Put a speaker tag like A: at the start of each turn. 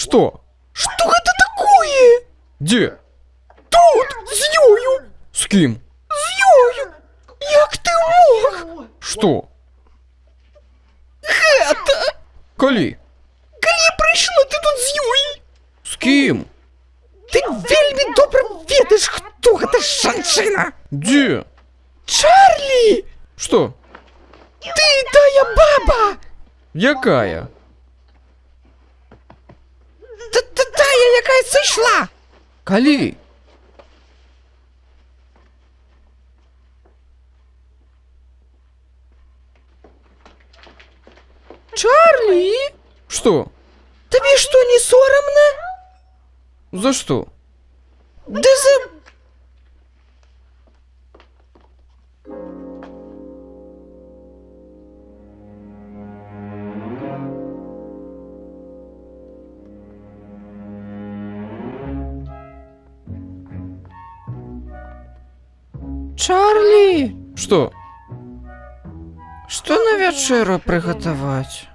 A: Что?
B: Что это такое?
A: Где?
B: Тут, з Йою.
A: С кем?
B: З Йою. Як ти мог?
A: Что?
B: Гета.
A: Коли?
B: Коли прийшла ти тут з Йою?
A: С кем?
B: Ти вельми добре ведаєш, хто гэта жанчына.
A: Где?
B: Чарлі!
A: Что?
B: Ти тая баба!
A: Якая?
B: Тая, яка зайшла!
A: Коли?
B: Чарлі!
A: Что?
B: Тобі що, не соромно?
A: За что?
B: Да за... Чарлі!
A: Что?
B: Что на вечеру приготовать?